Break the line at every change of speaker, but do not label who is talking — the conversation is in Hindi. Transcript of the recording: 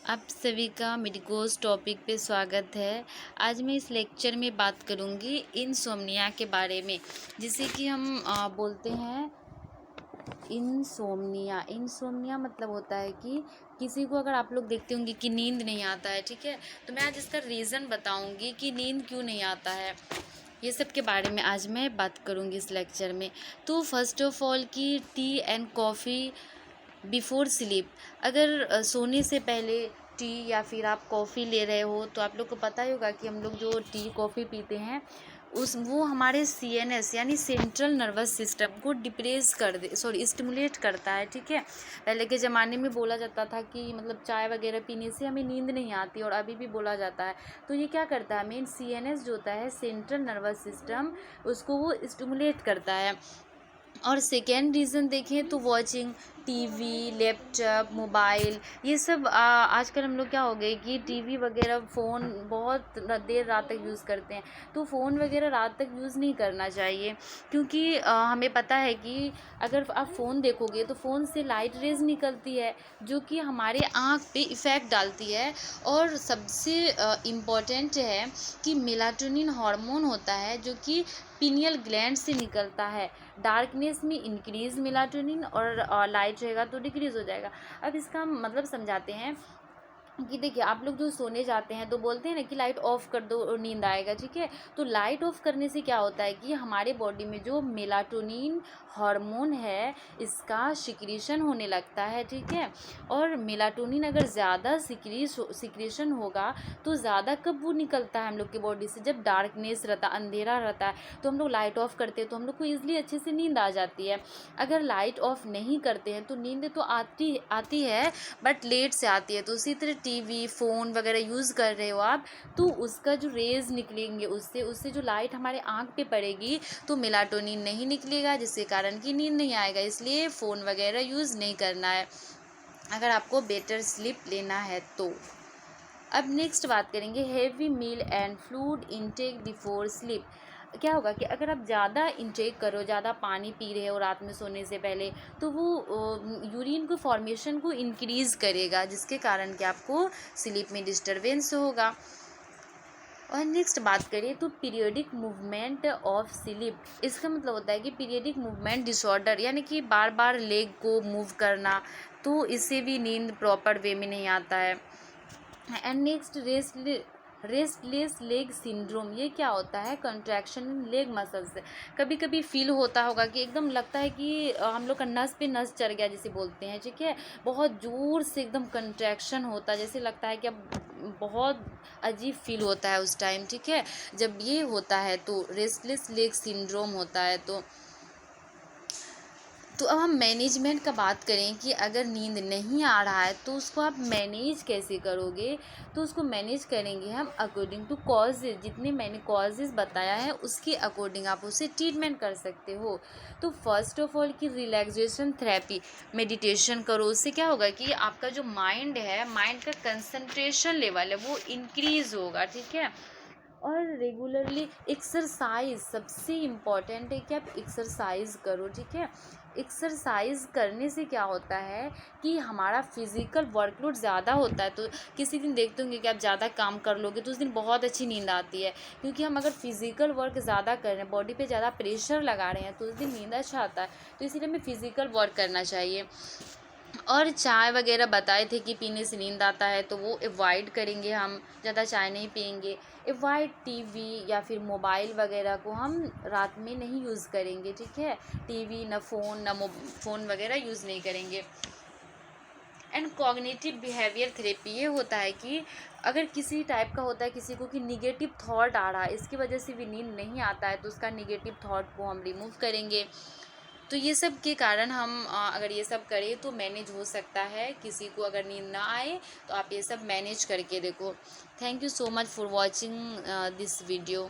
आप सभी का मेडिकोज टॉपिक पे स्वागत है। आज मैं इस लेक्चर में बात करूंगी इंसोम्निया के बारे में, जिसे कि हम बोलते हैं इंसोम्निया। इंसोम्निया मतलब होता है कि किसी को, अगर आप लोग देखते होंगे कि नींद नहीं आता है, ठीक है, तो मैं आज इसका रीज़न बताऊंगी कि नींद क्यों नहीं आता है। ये सब के बारे में आज मैं बात करूंगी इस लेक्चर में। तो फर्स्ट ऑफ ऑल कि T and coffee before sleep, अगर सोने से पहले टी या फिर आप कॉफ़ी ले रहे हो तो आप लोग को पता ही होगा कि हम लोग जो टी कॉफ़ी पीते हैं वो हमारे सीएनएस यानी सेंट्रल नर्वस सिस्टम को डिप्रेस कर दे स्टिमुलेट करता है, ठीक है। पहले के ज़माने में बोला जाता था कि मतलब चाय वगैरह पीने से हमें नींद नहीं आती, और अभी भी बोला जाता है। तो ये क्या करता है, मेन सीएनएस जो होता है सेंट्रल नर्वस सिस्टम, उसको वो स्टिमुलेट करता है। और सेकेंड रीज़न देखें तो वॉचिंग टीवी, लैपटॉप, मोबाइल, ये सब आजकल हम लोग क्या हो गए कि टीवी वगैरह, फ़ोन बहुत देर रात तक यूज़ करते हैं। तो फ़ोन वगैरह रात तक यूज़ नहीं करना चाहिए, क्योंकि हमें पता है कि अगर आप फ़ोन देखोगे तो फ़ोन से लाइट रेज निकलती है जो कि हमारे आँख पे इफ़ेक्ट डालती है। और सबसे इम्पॉर्टेंट है कि मेलाटोनिन हार्मोन होता है जो कि पीनियल ग्लैंड से निकलता है। डार्कनेस में इंक्रीज मेलाटोनिन और लाइट रहेगा तो डिक्रीज हो जाएगा। अब इसका मतलब समझाते हैं कि देखिए, आप लोग जो सोने जाते हैं तो बोलते हैं ना कि लाइट ऑफ कर दो और नींद आएगा, ठीक है। तो लाइट ऑफ करने से क्या होता है कि हमारे बॉडी में जो मेलाटोनिन हार्मोन है इसका सिक्रीशन होने लगता है, ठीक है। और मेलाटोनिन अगर ज़्यादा सिक्रीशन होगा तो ज़्यादा कब वो निकलता है हम लोग की बॉडी से, जब डार्कनेस रहता, अंधेरा रहता है, तो हम लोग लाइट ऑफ करते हैं तो हम लोग को ईजिली अच्छे से नींद आ जाती है। अगर लाइट ऑफ नहीं करते हैं तो नींद तो आती है बट लेट से आती है। तो उसी तरह टीवी, फ़ोन वगैरह यूज़ कर रहे हो आप, तो उसका जो रेज़ निकलेंगे उससे जो लाइट हमारे आँख पे पड़ेगी तो मेलाटोनिन नहीं निकलेगा, जिसके कारण कि नींद नहीं आएगा। इसलिए फ़ोन वगैरह यूज़ नहीं करना है अगर आपको बेटर स्लीप लेना है तो। अब नेक्स्ट बात करेंगे heavy meal and fluid intake before sleep. क्या होगा कि अगर आप ज़्यादा इंटेक करो, ज़्यादा पानी पी रहे हो रात में सोने से पहले, तो वो यूरिन को फॉर्मेशन को इंक्रीज़ करेगा, जिसके कारण कि आपको स्लीप में डिस्टरबेंस होगा। और नेक्स्ट बात करें तो पीरियडिक मूवमेंट ऑफ स्लीप, इसका मतलब होता है कि पीरियडिक मूवमेंट डिसऑर्डर, यानी कि बार बार लेग को मूव करना, तो इससे भी नींद प्रॉपर वे में नहीं आता है। And next restless leg syndrome, ये क्या होता है, कंट्रैक्शन इन लेग मसल्स। कभी कभी फील होता होगा कि एकदम लगता है कि हम लोग का नस पे नस चढ़ गया जिसे बोलते हैं, ठीक है। बहुत ज़ोर से एकदम कंट्रैक्शन होता है, जैसे लगता है कि अब बहुत अजीब फील होता है उस टाइम, ठीक है। जब ये होता है तो रेस्टलेस लेग सिंड्रोम होता है। तो अब हम मैनेजमेंट का बात करें कि अगर नींद नहीं आ रहा है तो उसको आप मैनेज कैसे करोगे। तो उसको मैनेज करेंगे हम अकॉर्डिंग टू कॉजेज़, जितने मैंने कॉजेज़ बताया है उसके अकॉर्डिंग आप उसे ट्रीटमेंट कर सकते हो। तो फर्स्ट ऑफ ऑल कि रिलैक्सेशन थेरेपी, मेडिटेशन करो। उससे क्या होगा कि आपका जो माइंड है, माइंड का कंसंट्रेशन लेवल है वो इंक्रीज़ होगा, ठीक है। और रेगुलरली एक्सरसाइज, सबसे इम्पॉर्टेंट है कि आप एक्सरसाइज करो, ठीक है। एक्सरसाइज करने से क्या होता है कि हमारा फिज़िकल वर्कलोड ज़्यादा होता है, तो किसी दिन देखते होंगे कि आप ज़्यादा काम कर लोगे तो उस दिन बहुत अच्छी नींद आती है, क्योंकि हम अगर फिज़िकल वर्क ज़्यादा कर रहे हैं, बॉडी पे ज़्यादा प्रेशर लगा रहे हैं, तो उस दिन नींद अच्छा आता है। तो इसीलिए हमें फिज़िकल वर्क करना चाहिए। और चाय वगैरह बताए थे कि पीने से नींद आता है, तो वो अवॉइड करेंगे, हम ज़्यादा चाय नहीं पियेंगे। अवॉइड टीवी या फिर मोबाइल वगैरह को हम रात में नहीं यूज़ करेंगे, ठीक है। टीवी ना फ़ोन वगैरह यूज़ नहीं करेंगे। एंड कॉग्निटिव बिहेवियर थेरेपी, ये होता है कि अगर किसी टाइप का होता है किसी को कि निगेटिव थॉट आ रहा है, इसकी वजह से भी नींद नहीं आता है, तो उसका निगेटिव थॉट को हम रिमूव करेंगे। तो ये सब के कारण हम अगर ये सब करें तो मैनेज हो सकता है। किसी को अगर नींद ना आए तो आप ये सब मैनेज करके देखो। Thank you so much for watching this video.